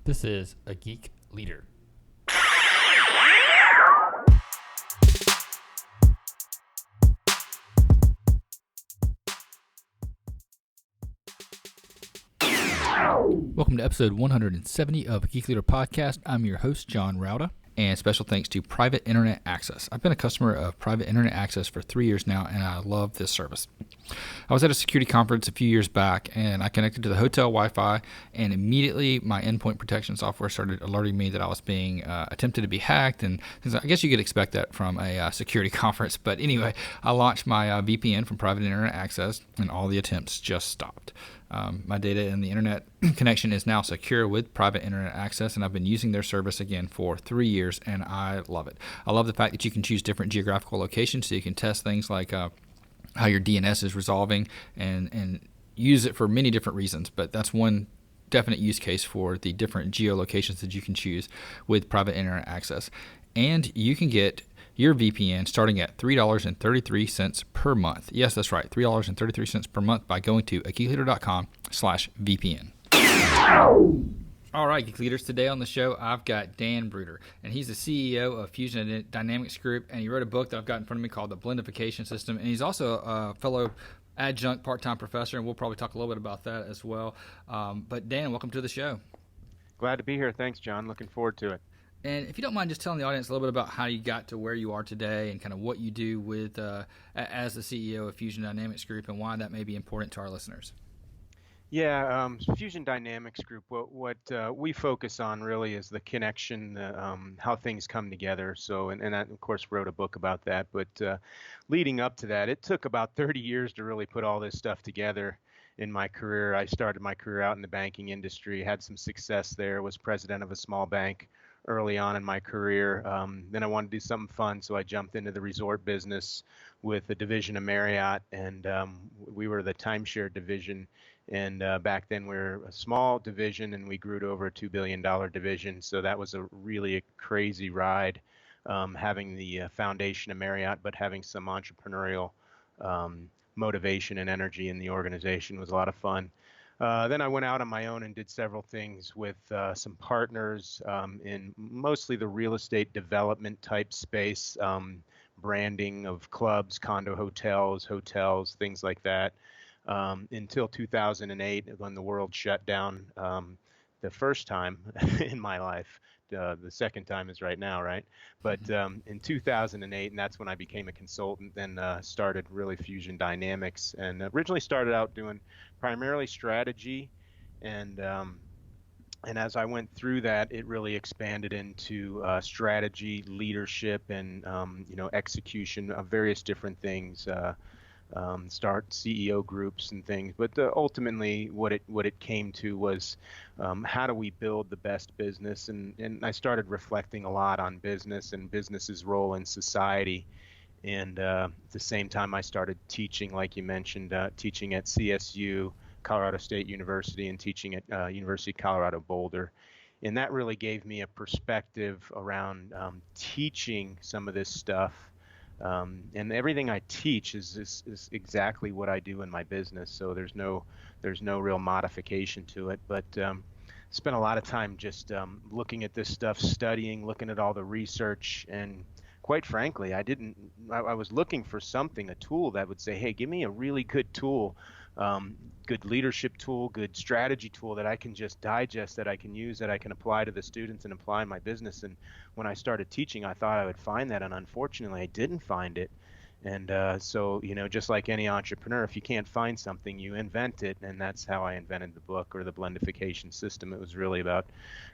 This is A Geek Leader. Welcome to episode 170 of A Geek Leader Podcast. I'm your host, John Rauda, and special thanks to Private Internet Access. I've been a customer of Private Internet Access for 3 years now, and I love this service. I was at a security conference a few years back, and I connected to the hotel Wi-Fi, and immediately my endpoint protection software started alerting me that I was being attempted to be hacked, and things. I guess you could expect that from a security conference, but anyway, I launched my VPN from Private Internet Access, and all the attempts just stopped. My data and the internet connection is now secure with Private Internet Access, and I've been using their service again for 3 years, and I love it. I love the fact that you can choose different geographical locations, so you can test things like how your DNS is resolving and use it for many different reasons, but that's one definite use case for the different geolocations that you can choose with Private Internet Access. And you can get your VPN starting at $3.33 per month. Yes, that's right, $3.33 per month by going to geekleader.com/VPN. All right, Geek Leaders, today on the show, I've got Dan Bruder, and he's the CEO of Fusion Dynamics Group, and he wrote a book that I've got in front of me called The Blendification System, and he's also a fellow adjunct part-time professor, and we'll probably talk a little bit about that as well. But Dan, welcome to the show. Glad to be here. Thanks, John. Looking forward to it. And if you don't mind just telling the audience a little bit about how you got to where you are today and kind of what you do with as the CEO of Fusion Dynamics Group and why that may be important to our listeners. Yeah, Fusion Dynamics Group, what we focus on really is the connection, how things come together. So, and I, of course, wrote a book about that. But leading up to that, it took about 30 years to really put all this stuff together in my career. I started my career out in the banking industry, had some success there, was president of a small bank early on in my career. Then I wanted to do something fun, so I jumped into the resort business with a division of Marriott, and we were the timeshare division. And back then we were a small division, and we grew to over a $2 billion division. So that was a really crazy ride, having the foundation of Marriott, but having some entrepreneurial motivation and energy in the organization was a lot of fun. Then I went out on my own and did several things with some partners in mostly the real estate development type space, branding of clubs, condo hotels, things like that, until 2008 when the world shut down the first time in my life. The second time is right now, right? But in 2008, and that's when I became a consultant, then started really Fusion Dynamics, and originally started out doing primarily strategy, and as I went through that, it really expanded into strategy, leadership, and execution of various different things. Start CEO groups and things, but ultimately what it came to was how do we build the best business, and I started reflecting a lot on business and business's role in society, and at the same time I started teaching, like you mentioned, teaching at CSU, Colorado State University, and teaching at University of Colorado Boulder, and that really gave me a perspective around teaching some of this stuff. And everything I teach is exactly what I do in my business. So there's no real modification to it. But spent a lot of time just looking at this stuff, studying, looking at all the research, and quite frankly, I was looking for something, a tool that would say, hey, give me a really good tool, good leadership tool, good strategy tool that I can just digest, that I can use, that I can apply to the students and apply in my business. And when I started teaching, I thought I would find that, and unfortunately I didn't find it. And so, just like any entrepreneur, if you can't find something, you invent it. And that's how I invented the book, or the Blendification System. It was really about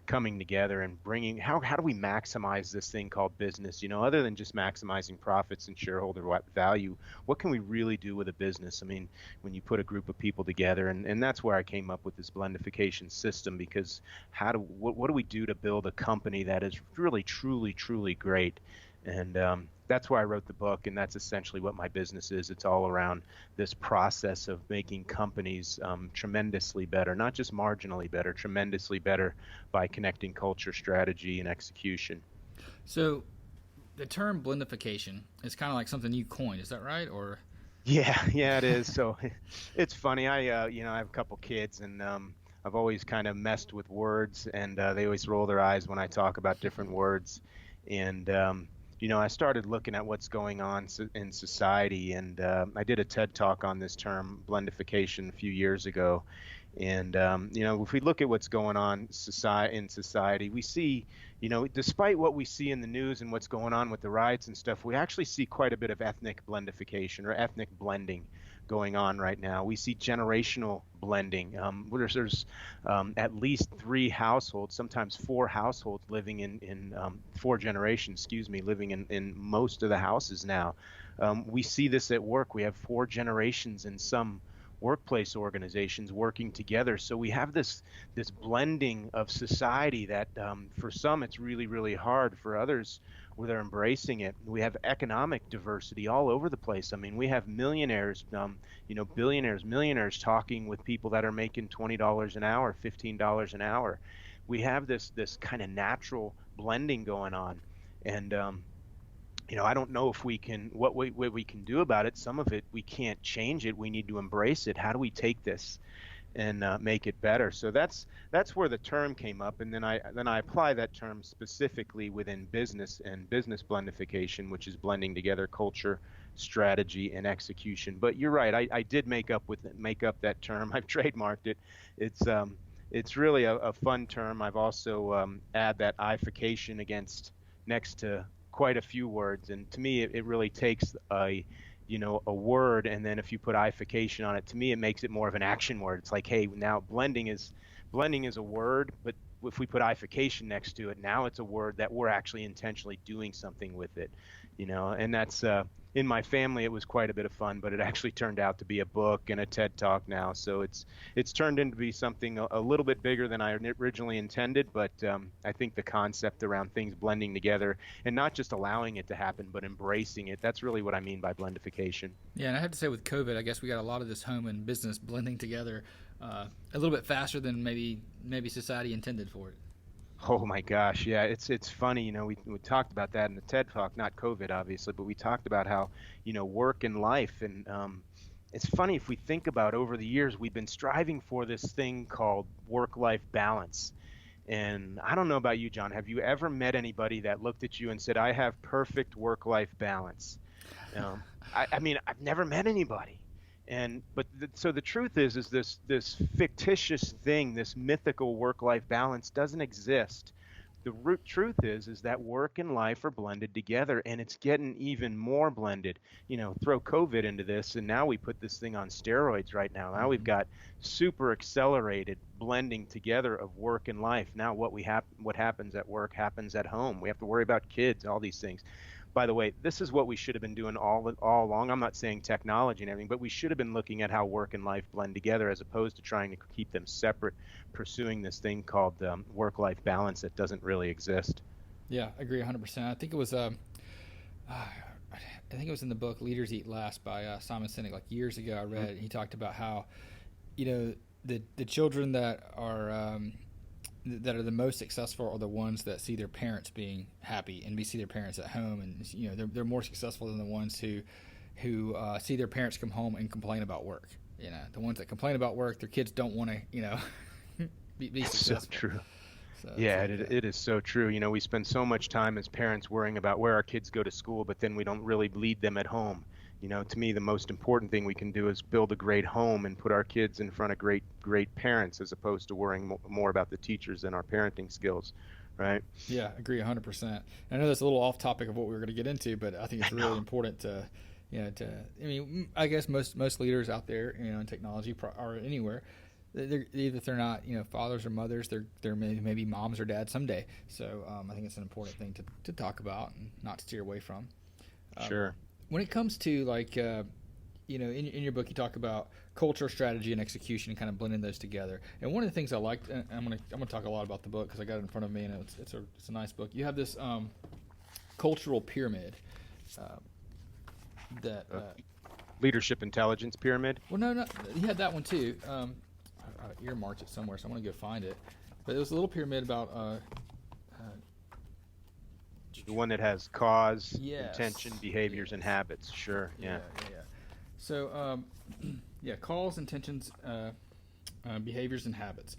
coming together and bringing, how do we maximize this thing called business? Other than just maximizing profits and shareholder value, what can we really do with a business? I mean, when you put a group of people together, and that's where I came up with this Blendification System, because what do we do to build a company that is really, truly, truly great? And that's why I wrote the book, and that's essentially what my business is. It's all around this process of making companies tremendously better, not just marginally better, tremendously better by connecting culture, strategy, and execution. So the term blendification is kind of like something you coined, is that right? Or Yeah, it is. So it's funny. I have a couple kids, and I've always kind of messed with words, and they always roll their eyes when I talk about different words. And I started looking at what's going on in society, and I did a TED talk on this term, blendification, a few years ago. And if we look at what's going on in society, we see, despite what we see in the news and what's going on with the riots and stuff, we actually see quite a bit of ethnic blendification or ethnic blending going on right now. We see generational blending. There's at least 3 households, sometimes 4 households living in 4 generations, living in most of the houses now. We see this at work. We have 4 generations in some workplace organizations working together. So we have this blending of society that for some it's really, really hard. For others, where they're embracing it. We have economic diversity all over the place. I mean, we have millionaires, billionaires, millionaires talking with people that are making $20 an hour, $15 an hour. We have this kind of natural blending going on. And I don't know if we can, what we can do about it. Some of it, we can't change it. We need to embrace it. How do we take this and make it better? So that's where the term came up. And then I apply that term specifically within business and business blendification, which is blending together culture, strategy, and execution. But you're right. I did make up that term. I've trademarked it. It's really a fun term. I've also add that ification next to quite a few words, and to me it really takes a word, and then if you put ification on it, to me it makes it more of an action word. It's like, hey, now blending is a word, but if we put ification next to it, now it's a word that we're actually intentionally doing something with it, and that's in my family it was quite a bit of fun, but it actually turned out to be a book and a TED talk now. So it's turned into be something a little bit bigger than I originally intended, but I think the concept around things blending together and not just allowing it to happen, but embracing it, that's really what I mean by blendification. Yeah, and I have to say with COVID, I guess we got a lot of this home and business blending together a little bit faster than maybe society intended for it. Oh my gosh, yeah, it's funny, we talked about that in the TED Talk, not COVID obviously, but we talked about how, work and life, and it's funny if we think about over the years, we've been striving for this thing called work-life balance. And I don't know about you, John, have you ever met anybody that looked at you and said, I have perfect work-life balance? I mean, I've never met anybody. So the truth is this fictitious thing, this mythical work-life balance doesn't exist. The truth is that work and life are blended together, and it's getting even more blended. Throw COVID into this, and now we put this thing on steroids right now. Now we've got super accelerated blending together of work and life. Now what happens at work happens at home. We have to worry about kids, all these things. By the way, this is what we should have been doing all along. I'm not saying technology and everything, but we should have been looking at how work and life blend together as opposed to trying to keep them separate, pursuing this thing called work-life balance that doesn't really exist. Yeah, I agree 100%. I think it was I think it was in the book Leaders Eat Last by Simon Sinek. Like years ago, I read it. He talked about how, the children that are the most successful are the ones that see their parents being happy and see their parents at home, and they're more successful than the ones who see their parents come home and complain about work. The ones that complain about work, their kids don't want to be successful. So true. So yeah, it is so true. We spend so much time as parents worrying about where our kids go to school, but then we don't really lead them at home. To me, the most important thing we can do is build a great home and put our kids in front of great parents, as opposed to worrying more about the teachers and our parenting skills, right? Yeah, I agree 100%. I know that's a little off topic of what we were going to get into, but I think it's really important to, I guess most leaders out there, in technology or anywhere, if they're not, fathers or mothers, they're maybe moms or dads someday. So I think it's an important thing to talk about and not steer away from. Sure. When it comes to in your book, you talk about culture, strategy, and execution, and kind of blending those together. And one of the things I liked, and I'm gonna talk a lot about the book because I got it in front of me, and it's a nice book. You have this cultural pyramid that leadership intelligence pyramid. Well, no, you had that one too. I earmarked it somewhere, so I'm gonna go find it. But it was a little pyramid about. The one that has cause, yes, intention, behaviors, and habits. Sure. Yeah. So, cause, intentions, behaviors, and habits.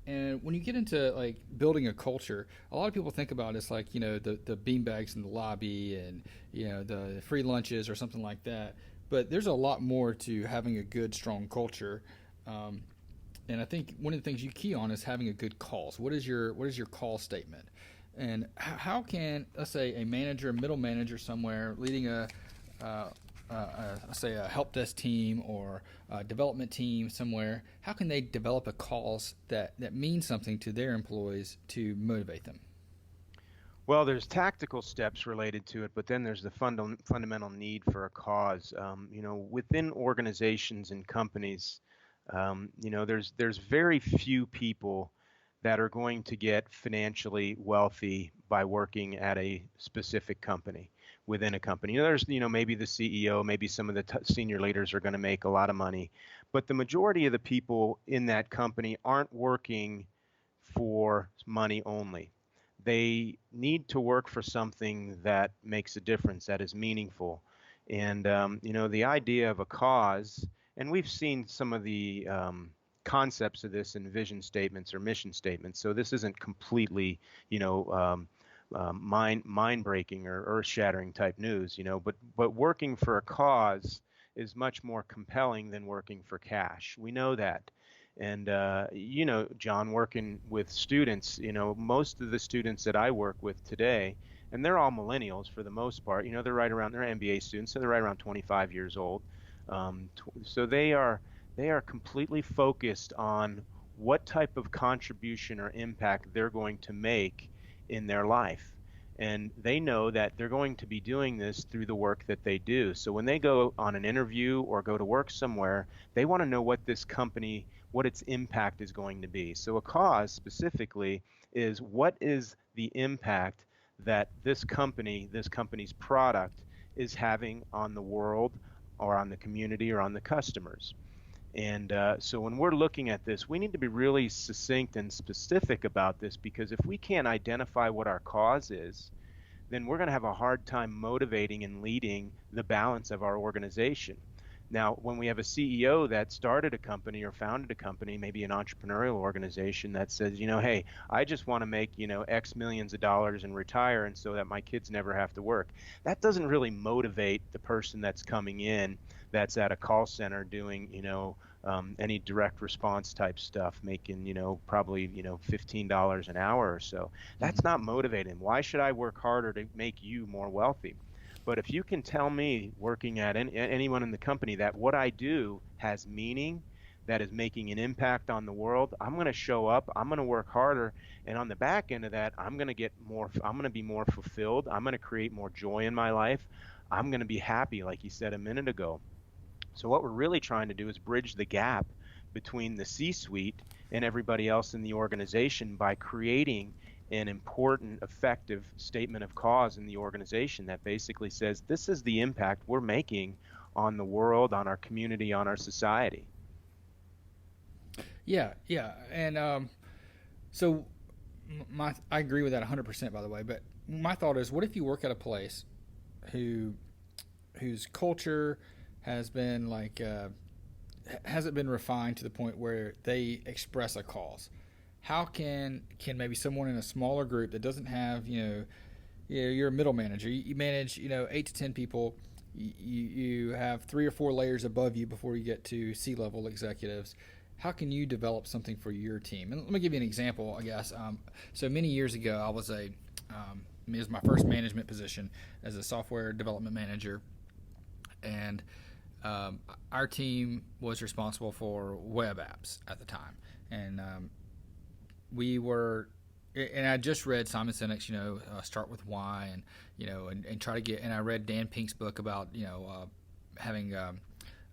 And when you get into like building a culture, a lot of people think about it's like, the beanbags in the lobby and, the free lunches or something like that. But there's a lot more to having a good, strong culture. And I think one of the things you key on is having a good call. So what is your call statement? And how can, let's say, a manager, a middle manager somewhere leading say a help desk team or a development team somewhere, how can they develop a cause that means something to their employees to motivate them? Well, there's tactical steps related to it, but then there's the fundamental need for a cause. Within organizations and companies, there's very few people that are going to get financially wealthy by working at a specific company within a company. There's, maybe the CEO, maybe some of the senior leaders are going to make a lot of money, but the majority of the people in that company aren't working for money only. They need to work for something that makes a difference, that is meaningful. And, the idea of a cause, and we've seen some of the concepts of this in vision statements or mission statements. So this isn't completely, mind-breaking or earth-shattering type news, but working for a cause is much more compelling than working for cash. We know that. And, John, working with students, most of the students that I work with today, and they're all millennials for the most part, they're MBA students, so they're right around 25 years old. So they are completely focused on what type of contribution or impact they're going to make in their life. And they know that they're going to be doing this through the work that they do. So when they go on an interview or go to work somewhere, they want to know what this company, what its impact is going to be. So a cause specifically is what is the impact that this company's product is having on the world or on the community or on the customers. And so when we're looking at this, we need to be really succinct and specific about this, because if we can't identify what our cause is, then we're going to have a hard time motivating and leading the balance of our organization. Now, when we have a CEO that started a company or founded a company, maybe an entrepreneurial organization that says, hey, I just want to make, X millions of dollars and retire, and so that my kids never have to work. That doesn't really motivate the person that's coming in, that's at a call center doing, any direct response type stuff, making, probably, $15 an hour or so. That's not motivating. Why should I work harder to make you more wealthy? But if you can tell me, working at anyone in the company, that what I do has meaning, that is making an impact on the world, I'm going to show up, I'm going to work harder, and on the back end of that, I'm going to be more fulfilled, I'm going to create more joy in my life, I'm going to be happy, like you said a minute ago. So what we're really trying to do is bridge the gap between the C-suite and everybody else in the organization by creating an important, effective statement of cause in the organization that basically says, this is the impact we're making on the world, on our community, on our society. Yeah. And so I agree with that 100%, by the way. But my thought is, what if you work at a place whose culture has been hasn't been refined to the point where they express a cause? How can maybe someone in a smaller group that doesn't have, you're a middle manager, you manage, 8 to 10 people, you have 3 or 4 layers above you before you get to C-level executives. How can you develop something for your team? And let me give you an example, I guess. So many years ago, it was my first management position as a software development manager, and our team was responsible for web apps at the time, and and I just read Simon Sinek's, Start with Why, and try to get, and I read Dan Pink's book about, having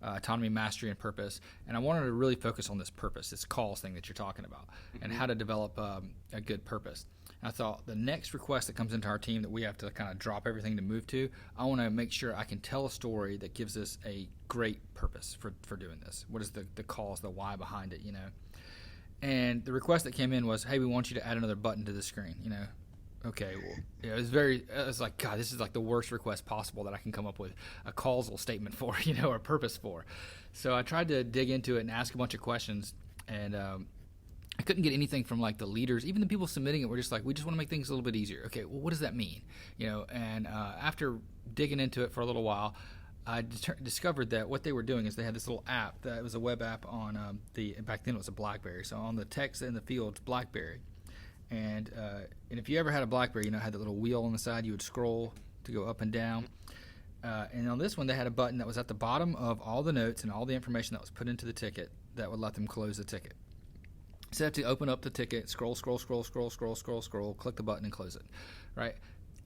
autonomy, mastery, and purpose. And I wanted to really focus on this purpose, this cause thing that you're talking about, and how to develop a good purpose. And I thought the next request that comes into our team that we have to kind of drop everything to move to, I want to make sure I can tell a story that gives us a great purpose for doing this. What is the cause, the why behind it, And the request that came in was, hey, we want you to add another button to the screen, Okay, well, it was like, God, this is like the worst request possible that I can come up with a causal statement for, or a purpose for. So I tried to dig into it and ask a bunch of questions, and I couldn't get anything from like the leaders, even the people submitting it were just like, we just want to make things a little bit easier. Okay, well, what does that mean? And after digging into it for a little while, I discovered that what they were doing is they had this little app that was a web app on back then it was a BlackBerry. So on the text in the field, BlackBerry. And if you ever had a BlackBerry, it had the little wheel on the side, you would scroll to go up and down. And on this one, they had a button that was at the bottom of all the notes and all the information that was put into the ticket that would let them close the ticket. So you have to open up the ticket, scroll, click the button and close it, right?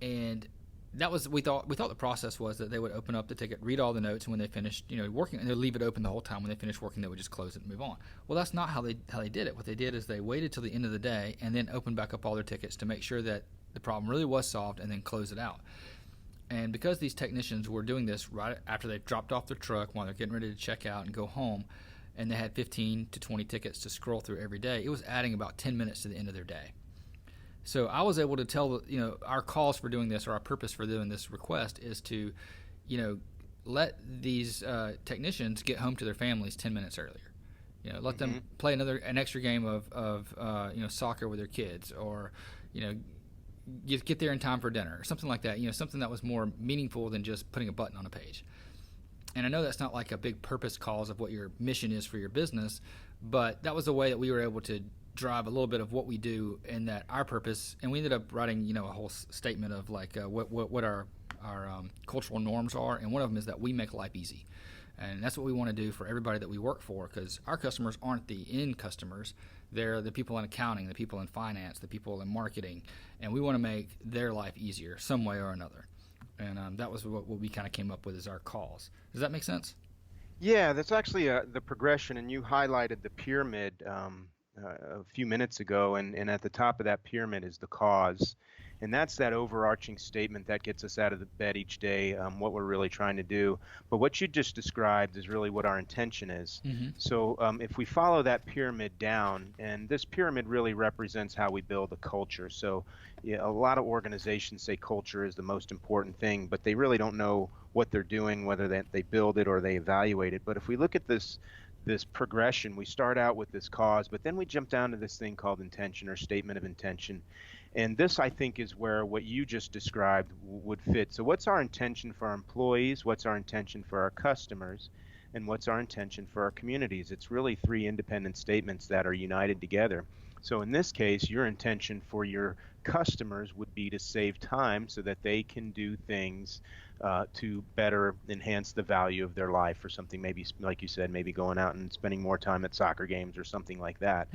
And that was we thought the process was that they would open up the ticket, read all the notes, and when they finished working, and they'd leave it open the whole time. When they finished working, they would just close it and move on. Well, that's not how they did it. What they did is they waited till the end of the day and then opened back up all their tickets to make sure that the problem really was solved and then close it out. And because these technicians were doing this right after they've dropped off their truck while they're getting ready to check out and go home, and they had 15 to 20 tickets to scroll through every day, it was adding about 10 minutes to the end of their day. So I was able to tell, our cause for doing this, or our purpose for doing this request, is to, let these technicians get home to their families 10 minutes earlier. Let them play an extra game of soccer with their kids, or get there in time for dinner, or something like that. Something that was more meaningful than just putting a button on a page. And I know that's not like a big purpose cause of what your mission is for your business, but that was a way that we were able to drive a little bit of what we do and that our purpose. And we ended up writing, a whole statement of like what our cultural norms are. And one of them is that we make life easy. And that's what we want to do for everybody that we work for, because our customers aren't the end customers. They're the people in accounting, the people in finance, the people in marketing. And we want to make their life easier some way or another. And that was what we kind of came up with as our cause. Does that make sense? Yeah, that's actually the progression. And you highlighted the pyramid a few minutes ago, and at the top of that pyramid is the cause, and that's that overarching statement that gets us out of the bed each day, what we're really trying to do. But what you just described is really what our intention is. So if we follow that pyramid down, and this pyramid really represents how we build a culture. So a lot of organizations say culture is the most important thing, but they really don't know what they're doing, whether they build it or they evaluate it. But if we look at this progression, we start out with this cause, but then we jump down to this thing called intention, or statement of intention. And this, I think, is where what you just described would fit. So what's our intention for our employees? What's our intention for our customers? And what's our intention for our communities? It's really three independent statements that are united together. So in this case, your intention for your customers would be to save time so that they can do things to better enhance the value of their life, or something, maybe like you said, maybe going out and spending more time at soccer games or something like that.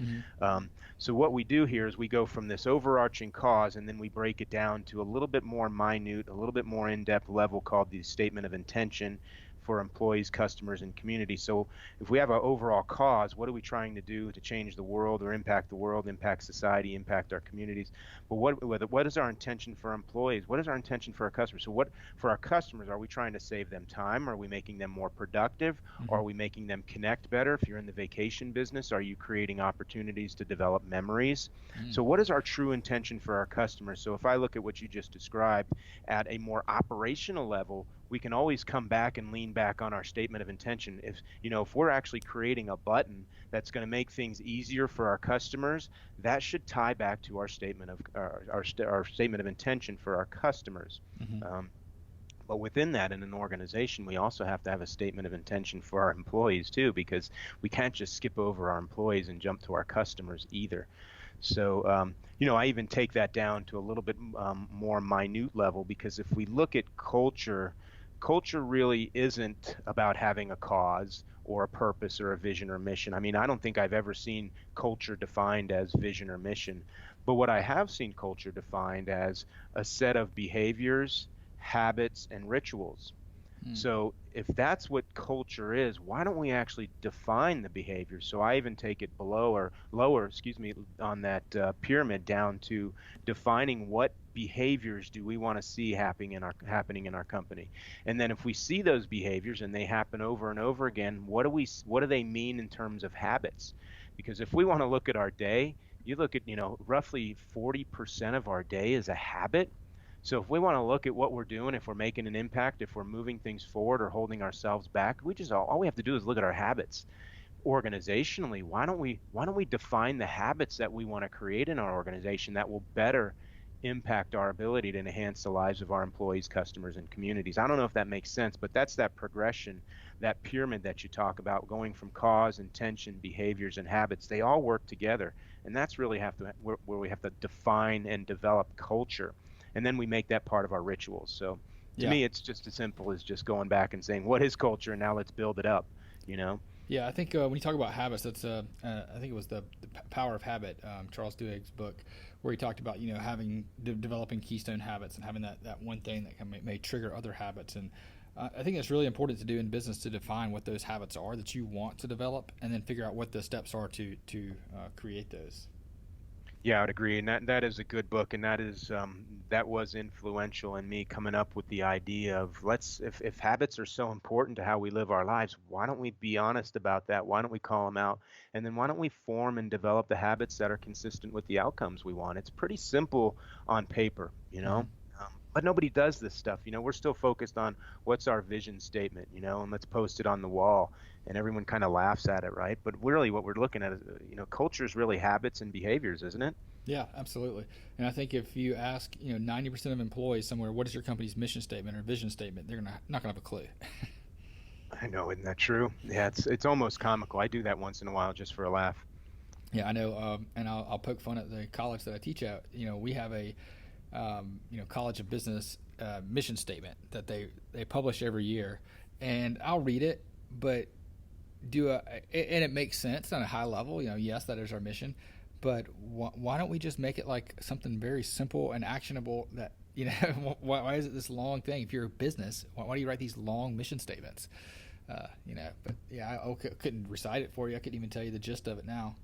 So what we do here is we go from this overarching cause, and then we break it down to a little bit more minute, a little bit more in-depth level called the statement of intention for employees, customers, and community. So if we have an overall cause, what are we trying to do to change the world, or impact the world, impact society, impact our communities? But what is our intention for our employees? What is our intention for our customers? So what for our customers, are we trying to save them time? Are we making them more productive? Are we making them connect better? If you're in the vacation business, are you creating opportunities to develop memories? So what is our true intention for our customers? So if I look at what you just described at a more operational level, we can always come back and lean back on our statement of intention. If we're actually creating a button that's going to make things easier for our customers, that should tie back to our statement of our statement of intention for our customers. But within that, in an organization, we also have to have a statement of intention for our employees too, because we can't just skip over our employees and jump to our customers either. So, I even take that down to a little bit more minute level, because if we look at culture really isn't about having a cause or a purpose or a vision or mission. I mean, I don't think I've ever seen culture defined as vision or mission. But what I have seen culture defined as a set of behaviors, habits, and rituals. So if that's what culture is, why don't we actually define the behavior? So I even take it lower, on that pyramid down to defining what behaviors do we want to see happening in our company. And then if we see those behaviors and they happen over and over again, what do they mean in terms of habits? Because if we want to look at our day, you look at, roughly 40% of our day is a habit. So if we want to look at what we're doing, if we're making an impact, if we're moving things forward or holding ourselves back, all we have to do is look at our habits. organizationally, why don't we define the habits that we want to create in our organization that will better impact our ability to enhance the lives of our employees, customers, and communities? I don't know if that makes sense, but that's that progression, that pyramid that you talk about, going from cause, intention, behaviors, and habits. They all work together, and that's really where we have to define and develop culture, and then we make that part of our rituals. So to Yeah. me, it's just as simple as just going back and saying, what is culture, and now let's build it up, you know? Yeah, I think when you talk about habits, that's I think it was the Power of Habit, Charles Duhigg's book, where he talked about having developing keystone habits and having that one thing that may trigger other habits. And I think it's really important to do in business to define what those habits are that you want to develop, and then figure out what the steps are to create those. Yeah, I would agree, and that is a good book, and that was influential in me coming up with the idea of, if habits are so important to how we live our lives, why don't we be honest about that? Why don't we call them out? And then why don't we form and develop the habits that are consistent with the outcomes we want? It's pretty simple on paper, Mm-hmm. but nobody does this stuff. We're still focused on what's our vision statement, and let's post it on the wall, and everyone kind of laughs at it, right? But really, what we're looking at is, culture is really habits and behaviors, isn't it? Yeah, absolutely. And I think if you ask 90% of employees somewhere, what is your company's mission statement or vision statement, they're not gonna have a clue. I know, isn't that true? Yeah, it's almost comical. I do that once in a while just for a laugh. Yeah, I know, and I'll poke fun at the college that I teach at. We have a College of Business mission statement that they publish every year, and I'll read it, but and it makes sense on a high level. Yes, that is our mission, but why don't we just make it like something very simple and actionable? That why is it this long thing? If you're a business, why do you write these long mission statements? But yeah, I couldn't recite it for you. I couldn't even tell you the gist of it now.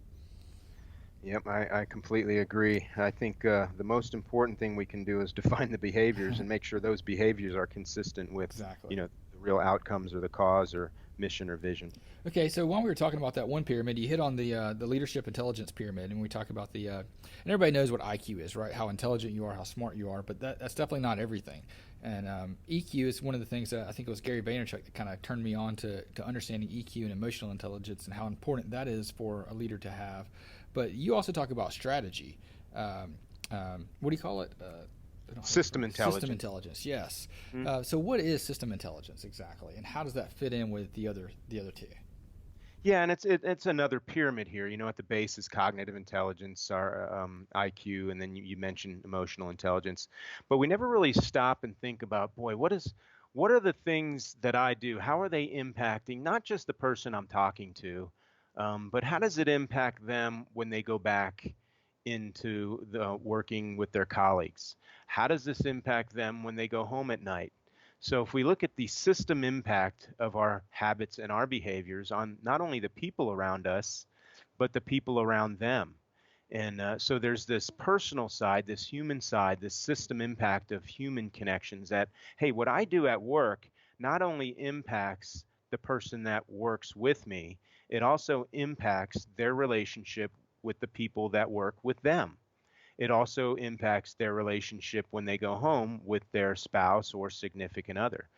Yep, I completely agree. I think the most important thing we can do is define the behaviors and make sure those behaviors are consistent with, Exactly. the real outcomes or the cause or mission or vision. Okay, so while we were talking about that one pyramid, you hit on the leadership intelligence pyramid, and we talk about and everybody knows what IQ is, right? How intelligent you are, how smart you are, but that's definitely not everything. And EQ is one of the things that I think it was Gary Vaynerchuk that kind of turned me on to understanding EQ and emotional intelligence and how important that is for a leader to have. But you also talk about strategy. What do you call it? System intelligence. System intelligence, yes. Mhm. So what is system intelligence exactly, and how does that fit in with the other two? Yeah, and it's another pyramid here. At the base is cognitive intelligence, our IQ, and then you mentioned emotional intelligence. But we never really stop and think about, boy, what are the things that I do? How are they impacting not just the person I'm talking to, but how does it impact them when they go back into the working with their colleagues? How does this impact them when they go home at night? So if we look at the system impact of our habits and our behaviors on not only the people around us, but the people around them. And so there's this personal side, this human side, this system impact of human connections that, hey, what I do at work not only impacts the person that works with me, it also impacts their relationship with the people that work with them. It also impacts their relationship when they go home with their spouse or significant other.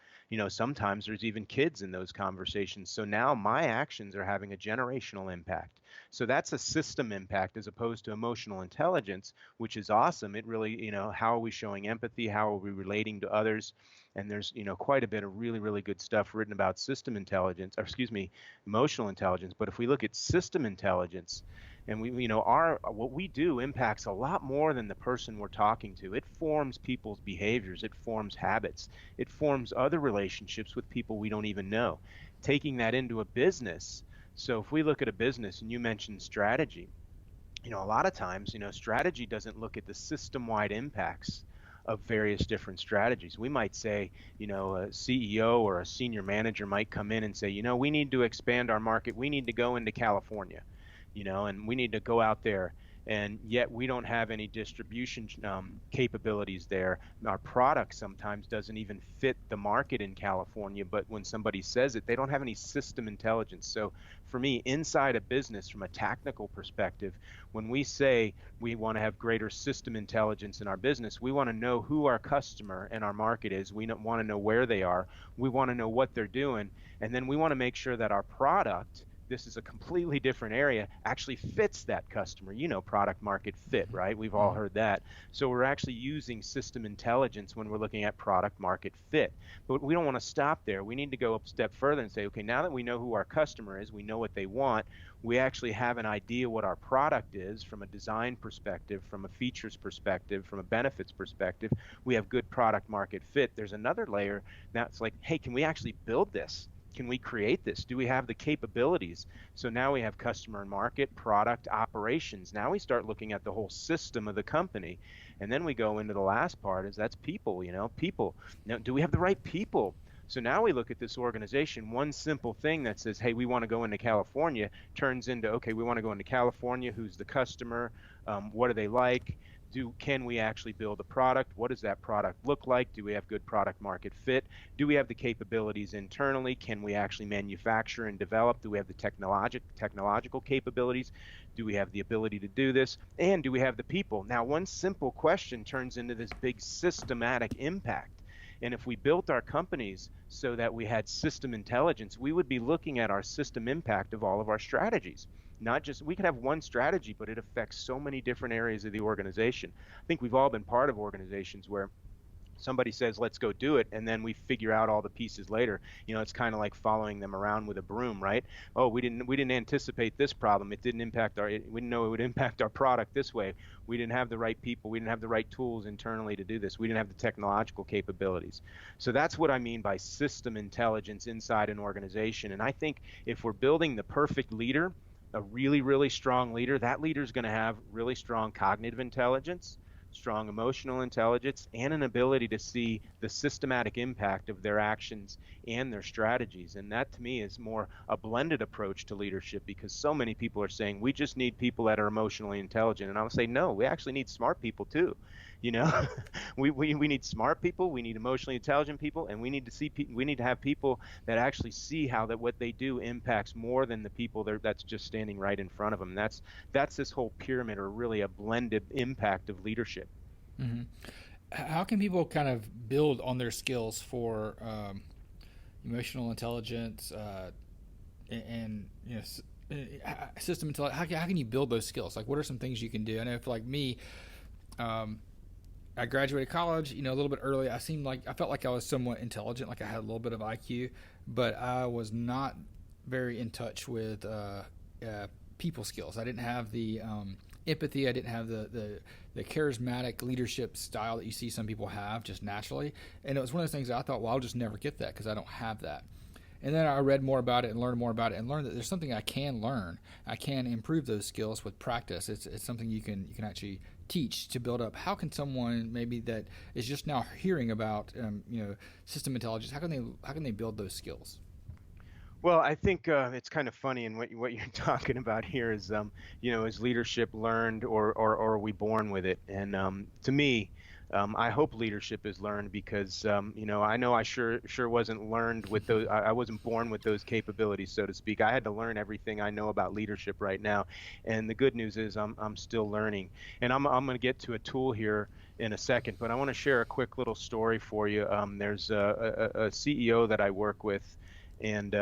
Sometimes there's even kids in those conversations. So now my actions are having a generational impact. So that's a system impact as opposed to emotional intelligence, which is awesome. It really, how are we showing empathy? How are we relating to others? And there's, quite a bit of really, really good stuff written about system intelligence, or excuse me, emotional intelligence. But if we look at system intelligence, and our what we do impacts a lot more than the person we're talking to. It forms people's behaviors, it forms habits, it forms other relationships with people we don't even know. Taking that into a business. So if we look at a business, and you mentioned strategy, a lot of times, strategy doesn't look at the system-wide impacts of various different strategies. We might say, a CEO or a senior manager might come in and say, we need to expand our market. We need to go into California, and we need to go out there. And yet we don't have any distribution capabilities there. Our product sometimes doesn't even fit the market in California, but when somebody says it, they don't have any system intelligence. So for me, inside a business, from a technical perspective, when we say we want to have greater system intelligence in our business, we want to know who our customer and our market is. We want to know where they are. We want to know what they're doing. And then we want to make sure that our product this is a completely different area, actually fits that customer. Product market fit, Mm-hmm. right? We've all Mm-hmm. heard that. So we're actually using system intelligence when we're looking at product market fit. But we don't want to stop there. We need to go a step further and say, okay, now that we know who our customer is, we know what they want, we actually have an idea what our product is from a design perspective, from a features perspective, from a benefits perspective. We have good product market fit. There's another layer that's like, hey, can we actually build this? Can we create this? Do we have the capabilities? So now we have customer and market, product, operations. Now we start looking at the whole system of the company. And then we go into the last part is that's people, people. Now, do we have the right people? So now we look at this organization. One simple thing that says, hey, we want to go into California turns into, okay, we want to go into California. Who's the customer? What do they like? Can we actually build a product? What does that product look like? Do we have good product market fit? Do we have the capabilities internally? Can we actually manufacture and develop? Do we have the technological capabilities? Do we have the ability to do this? And do we have the people? Now, one simple question turns into this big systematic impact. And if we built our companies so that we had system intelligence, we would be looking at our system impact of all of our strategies. Not just, we could have one strategy, but it affects so many different areas of the organization. I think we've all been part of organizations where somebody says, let's go do it, and then we figure out all the pieces later. It's kind of like following them around with a broom, right? Oh, we didn't anticipate this problem. We didn't know it would impact our product this way. We didn't have the right people. We didn't have the right tools internally to do this. We didn't have the technological capabilities. So that's what I mean by system intelligence inside an organization. And I think if we're building the perfect leader, a really, really strong leader, that leader is going to have really strong cognitive intelligence, strong emotional intelligence, and an ability to see the systematic impact of their actions and their strategies. And that to me is more a blended approach to leadership, because so many people are saying we just need people that are emotionally intelligent. And I would say, no, we actually need smart people too. We need smart people, we need emotionally intelligent people, and we need to have people that actually see how that what they do impacts more than the people that's just standing right in front of them. That's this whole pyramid, or really a blended impact of leadership. Mm-hmm. How can people kind of build on their skills for emotional intelligence and system intelligence? How can you build those skills? Like, what are some things you can do? I know, for like me, I graduated college, a little bit early. I felt like I was somewhat intelligent, like I had a little bit of IQ, but I was not very in touch with people skills. I didn't have the empathy. I didn't have the charismatic leadership style that you see some people have just naturally. And it was one of those things that I thought, well, I'll just never get that because I don't have that. And then I read more about it and learned more about it and learned that there's something I can learn. I can improve those skills with practice. It's something you can actually teach to build up. How can someone maybe that is just now hearing about system intelligence, how can they build those skills? Well, I think it's kind of funny, and what you're talking about here is, is leadership learned, or are we born with it? And to me, I hope leadership is learned, because I know I sure wasn't learned with those. I wasn't born with those capabilities, so to speak. I had to learn everything I know about leadership right now, and the good news is I'm still learning. And I'm going to get to a tool here in a second, but I want to share a quick little story for you. There's a CEO that I work with, and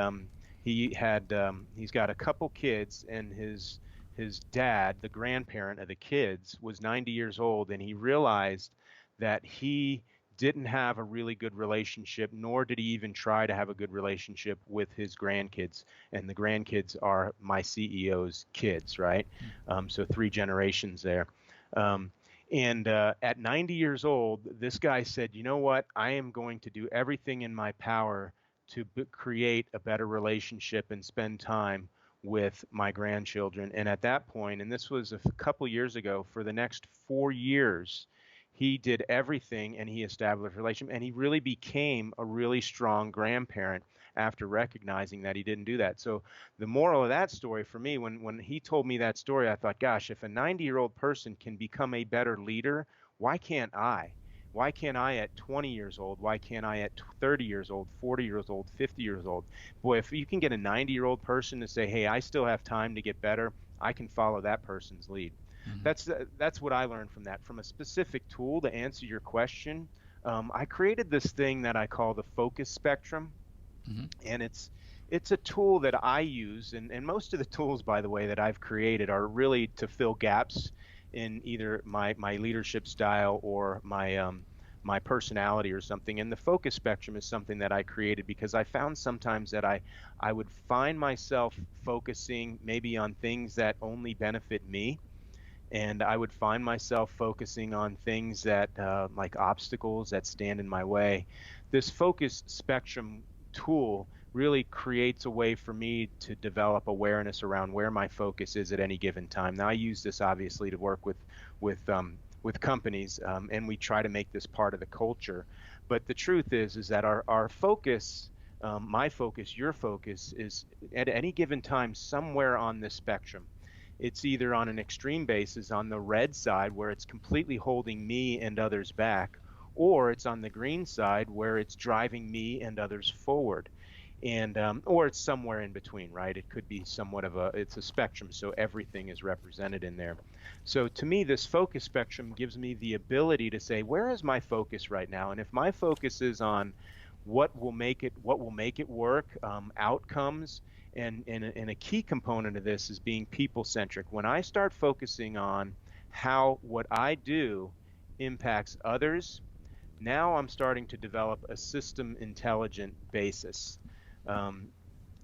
he's got a couple kids, and his dad, the grandparent of the kids, was 90 years old, and he realized that he didn't have a really good relationship, nor did he even try to have a good relationship with his grandkids. And the grandkids are my CEO's kids, right? So 3 generations there. And at 90 years old, this guy said, you know what? I am going to do everything in my power to create a better relationship and spend time with my grandchildren. And at that point, and this was a couple years ago, for the next 4 years, he did everything, and he established a relationship, and he really became a really strong grandparent after recognizing that he didn't do that. So the moral of that story for me, when he told me that story, I thought, gosh, if a 90-year-old person can become a better leader, why can't I? Why can't I at 20 years old? Why can't I at 30 years old, 40 years old, 50 years old? Boy, if you can get a 90-year-old person to say, hey, I still have time to get better, I can follow that person's lead. Mm-hmm. That's what I learned from that. From a specific tool to answer your question, I created this thing that I call the focus spectrum. Mm-hmm. And it's a tool that I use, and most of the tools, by the way, that I've created are really to fill gaps in either my leadership style or my personality or something. And the focus spectrum is something that I created because I found sometimes that I would find myself focusing maybe on things that only benefit me, and I would find myself focusing on things that like obstacles that stand in my way. This focus spectrum tool really creates a way for me to develop awareness around where my focus is at any given time. Now, I use this obviously to work with companies, and we try to make this part of the culture. But the truth is that our focus, my focus, your focus, is at any given time somewhere on this spectrum. It's either on an extreme basis on the red side where it's completely holding me and others back, or it's on the green side where it's driving me and others forward. And or it's somewhere in between, right? It could be somewhat of it's a spectrum, so everything is represented in there. So to me, this focus spectrum gives me the ability to say, where is my focus right now? And if my focus is on what will make it work, outcomes, and a key component of this is being people centric. When I start focusing on how what I do impacts others, now I'm starting to develop a system intelligent basis. um,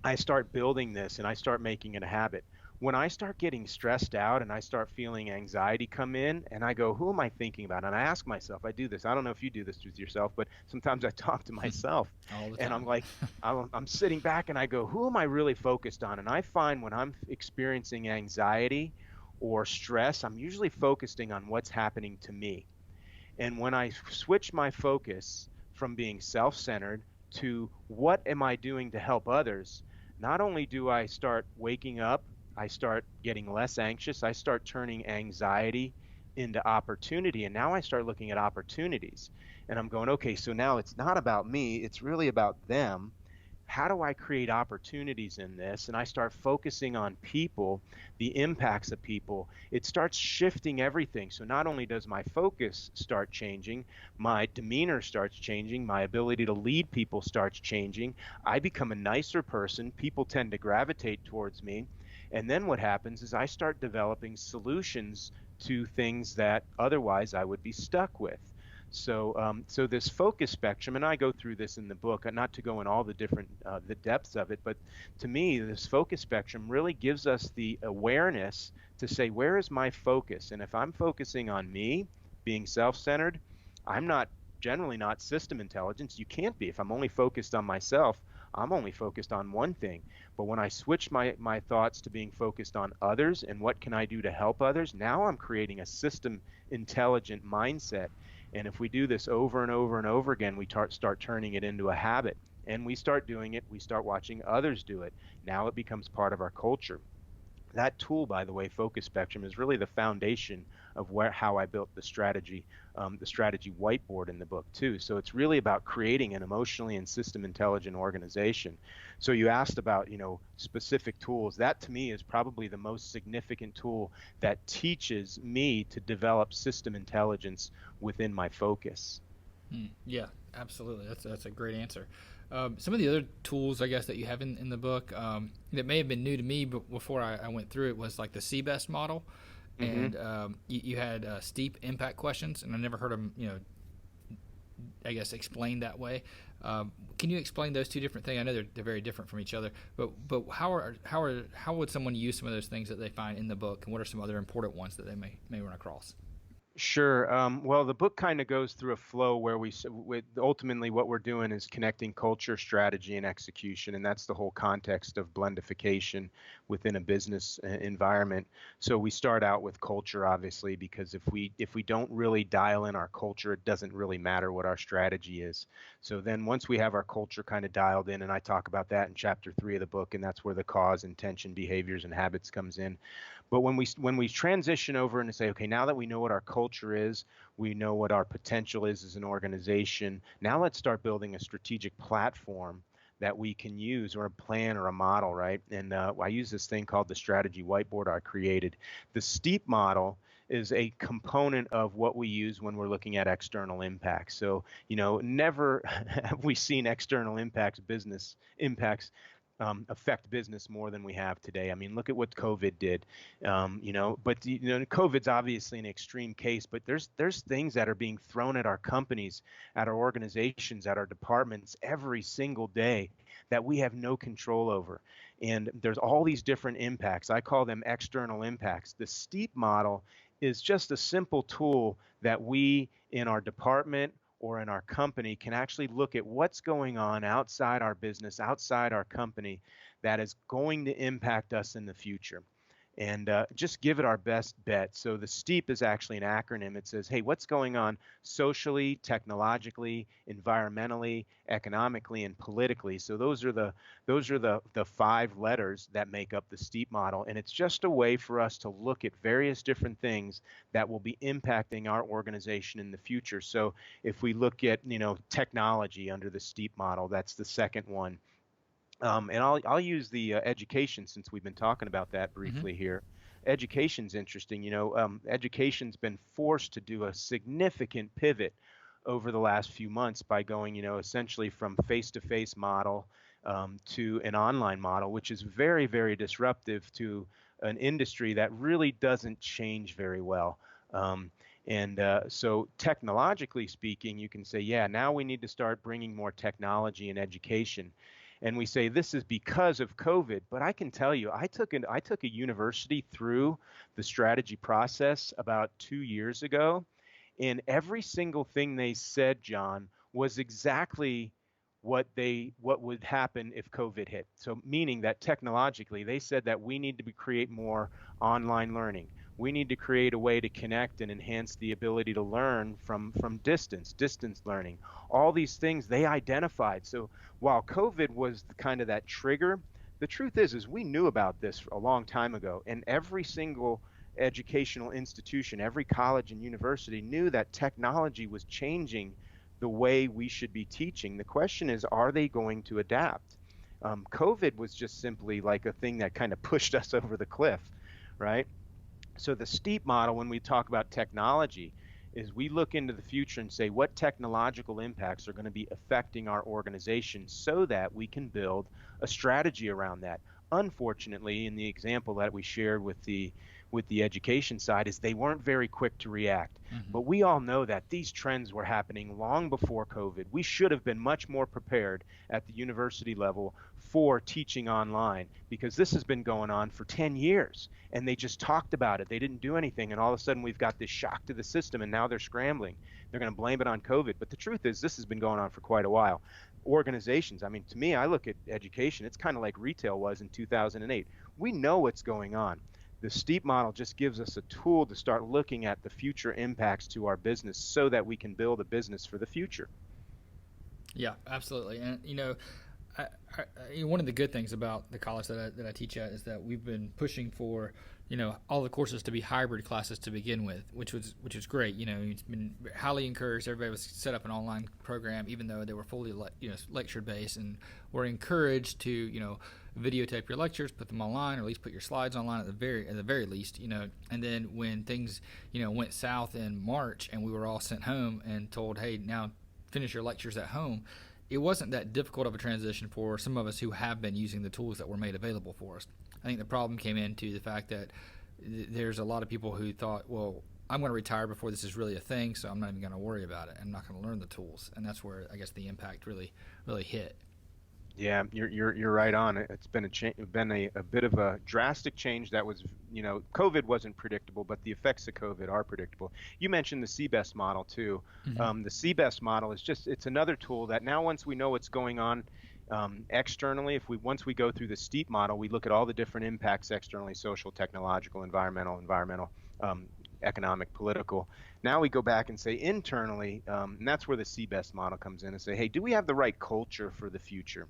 I start building this and I start making it a habit. When I start getting stressed out and I start feeling anxiety come in and I go, who am I thinking about? And I ask myself, I do this. I don't know if you do this with yourself, but sometimes I talk to myself All the and I'm time. like, I'm sitting back and I go, who am I really focused on? And I find when I'm experiencing anxiety or stress, I'm usually focusing on what's happening to me. And when I switch my focus from being self centered to what am I doing to help others, not only do I start waking up, I start getting less anxious, I start turning anxiety into opportunity. And now I start looking at opportunities. And I'm going, okay, so now it's not about me, it's really about them. How do I create opportunities in this? And I start focusing on people, the impacts of people. It starts shifting everything. So not only does my focus start changing, my demeanor starts changing, my ability to lead people starts changing. I become a nicer person. People tend to gravitate towards me. And then what happens is I start developing solutions to things that otherwise I would be stuck with. So this focus spectrum, and I go through this in the book, not to go in all the different the depths of it, but to me, this focus spectrum really gives us the awareness to say, where is my focus? And if I'm focusing on me, being self-centered, I'm not generally not system intelligence. You can't be. If I'm only focused on myself, I'm only focused on one thing. But when I switch my thoughts to being focused on others and what can I do to help others, now I'm creating a system intelligent mindset. And if we do this over and over and over again, we start turning it into a habit. And we start doing it, we start watching others do it. Now it becomes part of our culture. That tool, by the way, focus spectrum, is really the foundation of how I built the strategy whiteboard in the book too. So it's really about creating an emotionally and system intelligent organization. So you asked about, specific tools. That to me is probably the most significant tool that teaches me to develop system intelligence within my focus. Yeah, absolutely. That's a great answer. Some of the other tools, I guess, that you have in the book that may have been new to me, but before I went through it, was like the Seabest model, Hmm. and you had steep impact questions, and I never heard them, I guess, explained that way. Can you explain those two different things? I know they're very different from each other, but how would someone use some of those things that they find in the book, and what are some other important ones that they may run across? Sure. Well, the book kind of goes through a flow where ultimately what we're doing is connecting culture, strategy, and execution, and that's the whole context of blendification within a business environment. So we start out with culture, obviously, because if we don't really dial in our culture, it doesn't really matter what our strategy is. So then once we have our culture kind of dialed in, and I talk about that in chapter 3 of the book, and that's where the cause, intention, behaviors, and habits comes in. But when we transition over and say, okay, now that we know what our culture is, we know what our potential is as an organization, now let's start building a strategic platform that we can use, or a plan or a model, right? And I use this thing called the strategy whiteboard I created. The STEEP model is a component of what we use when we're looking at external impacts. So, never have we seen external impacts, business impacts, affect business more than we have today. I mean, look at what COVID did, but COVID's obviously an extreme case, but there's things that are being thrown at our companies, at our organizations, at our departments every single day that we have no control over. And there's all these different impacts. I call them external impacts. The STEEP model is just a simple tool that we in our department or in our company can actually look at what's going on outside our business, outside our company, that is going to impact us in the future. And just give it our best bet. So the STEEP is actually an acronym. It says, hey, what's going on socially, technologically, environmentally, economically, and politically? So those are the 5 letters that make up the STEEP model. And it's just a way for us to look at various different things that will be impacting our organization in the future. So if we look at technology under the STEEP model, that's the second one. And I'll use the education, since we've been talking about that briefly here. Education's interesting. Education's been forced to do a significant pivot over the last few months by going, essentially from face-to-face model to an online model, which is very, very disruptive to an industry that really doesn't change very well. So technologically speaking, you can say, yeah, now we need to start bringing more technology in education. And we say this is because of COVID, but I can tell you, I took a university through the strategy process about 2 years ago, and every single thing they said, John, was exactly what would happen if COVID hit. So meaning that technologically, they said that we need to create more online learning. We need to create a way to connect and enhance the ability to learn from distance learning. All these things they identified. So while COVID was kind of that trigger, the truth is we knew about this a long time ago, and every single educational institution, every college and university knew that technology was changing the way we should be teaching. The question is, are they going to adapt? COVID was just simply like a thing that kind of pushed us over the cliff, right? So the STEEP model, when we talk about technology, is we look into the future and say what technological impacts are going to be affecting our organization so that we can build a strategy around that. Unfortunately, in the example that we shared with the education side, is they weren't very quick to react. But we all know that these trends were happening long before COVID. We should have been much more prepared at the university level for teaching online, because this has been going on for 10 years and they just talked about it. They didn't do anything, and all of a sudden we've got this shock to the system, and now they're scrambling. They're going to blame it on COVID. But the truth is this has been going on for quite a while. Organizations, I mean, to me, I look at education, it's kind of like retail was in 2008. We know what's going on. The STEEP model just gives us a tool to start looking at the future impacts to our business so that we can build a business for the future. Yeah, absolutely. And, one of the good things about the college that I teach at is that we've been pushing for, all the courses to be hybrid classes to begin with, which was great. It's been highly encouraged. Everybody was set up an online program, even though they were fully lecture based, and we're encouraged to videotape your lectures, put them online, or at least put your slides online at the very least. And then when things went south in March and we were all sent home and told, hey, now finish your lectures at home, it wasn't that difficult of a transition for some of us who have been using the tools that were made available for us. I think the problem came into the fact that there's a lot of people who thought, well, I'm going to retire before this is really a thing, so I'm not even going to worry about it. I'm not going to learn the tools. And that's where I guess the impact really hit. Yeah, you're right on. It's been a bit of a drastic change that was, COVID wasn't predictable, but the effects of COVID are predictable. You mentioned the Seabest model too. The Seabest model is it's another tool that now, once we know what's going on externally, once we go through the STEEP model, we look at all the different impacts externally: social, technological, environmental, economic, political. Now we go back and say internally, and that's where the Seabest model comes in, and say, hey, do we have the right culture for the future?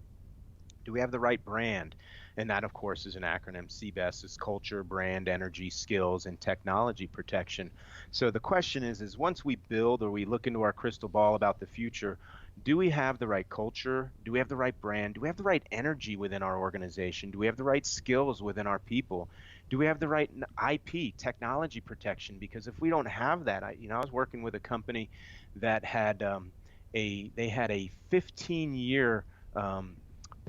Do we have the right brand? And that, of course, is an acronym. Seabest is culture, brand, energy, skills, and technology protection. So the question is once we build or we look into our crystal ball about the future, do we have the right culture? Do we have the right brand? Do we have the right energy within our organization? Do we have the right skills within our people? Do we have the right IP, technology protection? Because if we don't have that, I was working with a company that had a 15-year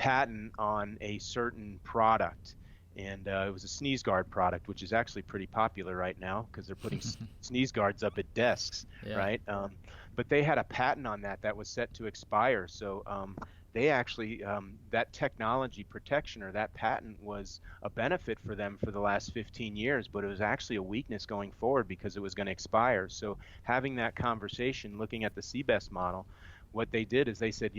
patent on a certain product. And it was a sneeze guard product, which is actually pretty popular right now because they're putting sneeze guards up at desks, Yeah. right? But they had a patent on that was set to expire. So they actually, that technology protection or that patent was a benefit for them for the last 15 years, but it was actually a weakness going forward because it was going to expire. So having that conversation, looking at the Seabest model, what they did is they said,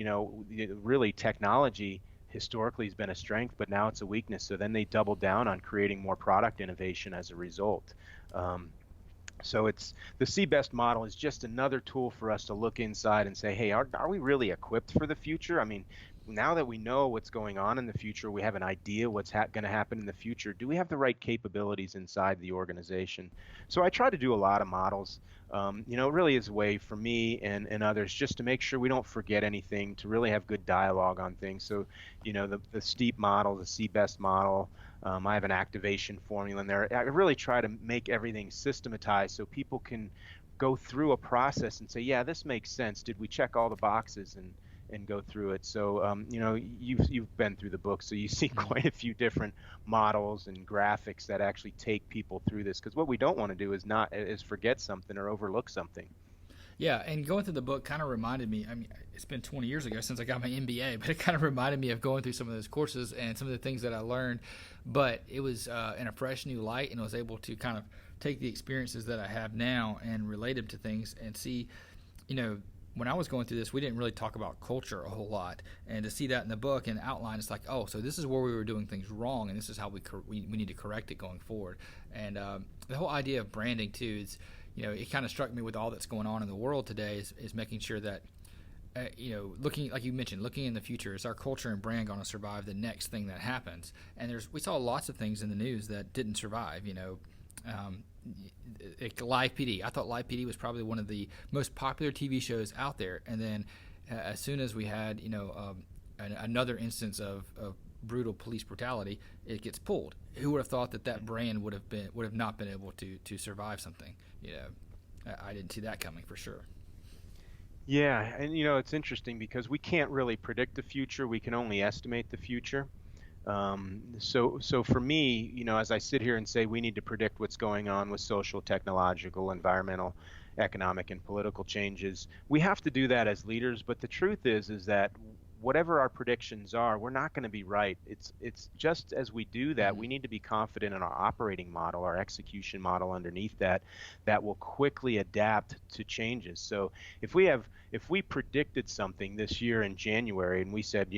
really technology historically has been a strength, but now it's a weakness. So then they doubled down on creating more product innovation as a result. So it's the Seabest model is just another tool for us to look inside and say, hey, are we really equipped for the future? I mean, now that we know what's going on in the future, we have an idea what's going to happen in the future. Do we have the right capabilities inside the organization? So I try to do a lot of models. It really is a way for me and others just to make sure we don't forget anything, to really have good dialogue on things. So, the STEEP model, the Seabest model, I have an activation formula in there. I really try to make everything systematized so people can go through a process and say, yeah, this makes sense. Did we check all the boxes and go through it? So, you've been through the book, so you see quite a few different models and graphics that actually take people through this. Because what we don't want to do is forget something or overlook something. Yeah, and going through the book kind of reminded me, I mean, it's been 20 years ago since I got my MBA, but it kind of reminded me of going through some of those courses and some of the things that I learned. But it was in a fresh new light, and I was able to kind of take the experiences that I have now and relate them to things and see, when I was going through this, we didn't really talk about culture a whole lot. And to see that in the book and outline, it's like, oh, so this is where we were doing things wrong, and this is how we need to correct it going forward. And the whole idea of branding, too, is, it kind of struck me with all that's going on in the world today is making sure that, looking, like you mentioned, looking in the future, is our culture and brand going to survive the next thing that happens? And we saw lots of things in the news that didn't survive, Live PD. I thought Live PD was probably one of the most popular TV shows out there. And then as soon as we had, another instance of brutal police brutality, it gets pulled. Who would have thought that brand would have not been able to survive something? I didn't see that coming for sure. Yeah, and it's interesting because we can't really predict the future. We can only estimate the future. So for me, as I sit here and say we need to predict what's going on with social, technological, environmental, economic, and political changes, we have to do that as leaders. But the truth is that whatever our predictions are, we're not going to be right. It's just as we do that, we need to be confident in our operating model, our execution model underneath that will quickly adapt to changes. So if we predicted something this year in January and we said,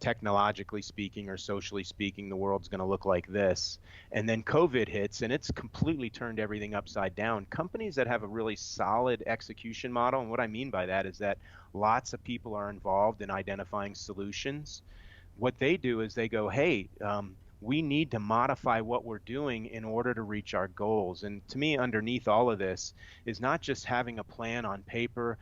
technologically speaking or socially speaking, the world's going to look like this, and then COVID hits and it's completely turned everything upside down, companies that have a really solid execution model, and what I mean by that is that lots of people are involved in identifying solutions. What they do is they go, hey, we need to modify what we're doing in order to reach our goals. And to me, underneath all of this is not just having a plan on paper,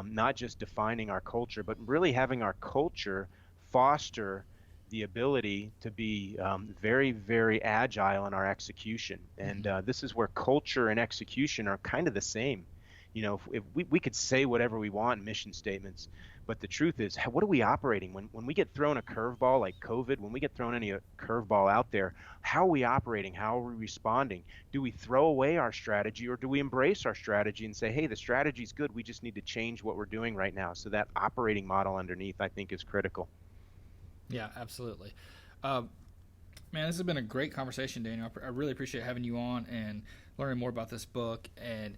not just defining our culture, but really having our culture foster the ability to be very, very agile in our execution. And this is where culture and execution are kind of the same. If we could say whatever we want in mission statements, but the truth is, what are we operating when we get thrown a curveball like COVID? When we get thrown any curveball out there, how are we operating? How are we responding? Do we throw away our strategy, or do we embrace our strategy and say, hey, the strategy's good, we just need to change what we're doing right now? So that operating model underneath, I think, is critical. Yeah, absolutely. Man, this has been a great conversation, Daniel. I really appreciate having you on and learning more about this book, and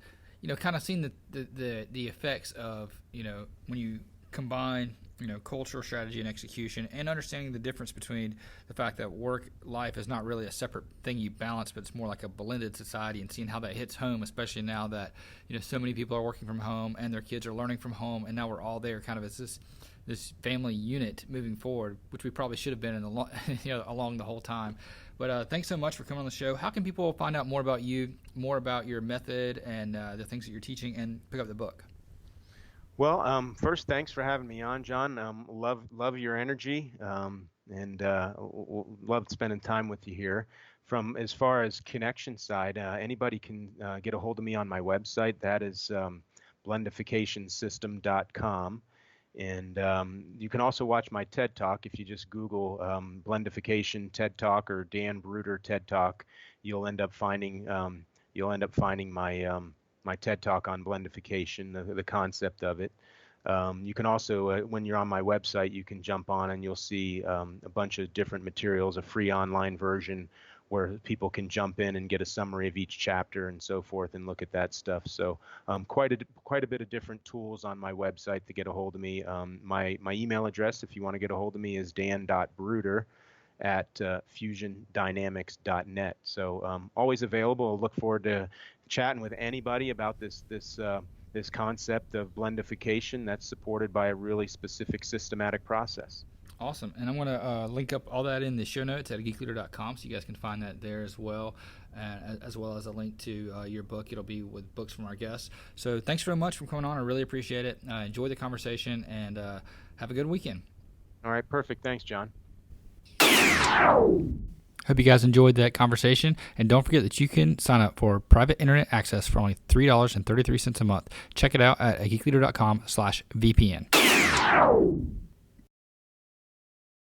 kind of seeing the effects of when you combine cultural strategy and execution, and understanding the difference between the fact that work life is not really a separate thing you balance, but it's more like a blended society, and seeing how that hits home, especially now that so many people are working from home and their kids are learning from home, and now we're all there kind of as this family unit moving forward, which we probably should have been in along the whole time. But thanks so much for coming on the show. How can people find out more about you, more about your method and the things that you're teaching, and pick up the book? Well, first, thanks for having me on, John. Love your energy, and love spending time with you here. From as far as connection side, anybody can get a hold of me on my website. That is blendificationsystem.com. And you can also watch my TED Talk. If you just Google Blendification TED Talk or Dan Bruder TED Talk, you'll end up finding my my TED Talk on blendification, the concept of it. You can also, when you're on my website, you can jump on and you'll see a bunch of different materials, a free online version where people can jump in and get a summary of each chapter and so forth and look at that stuff. So quite a bit of different tools on my website to get a hold of me. My email address, if you want to get a hold of me, is dan.bruder at fusiondynamics.net. So always available. I'll look forward to chatting with anybody about this concept of blendification that's supported by a really specific systematic process. Awesome. And I'm going to link up all that in the show notes at geekleader.com, so you guys can find that there as well as a link to your book. It'll be with books from our guests. So thanks very much for coming on. I really appreciate it. Enjoy the conversation, and have a good weekend. All right, perfect. Thanks, John. Hope you guys enjoyed that conversation, and don't forget that you can sign up for private internet access for only $3.33 a month. Check it out at geekleader.com/VPN.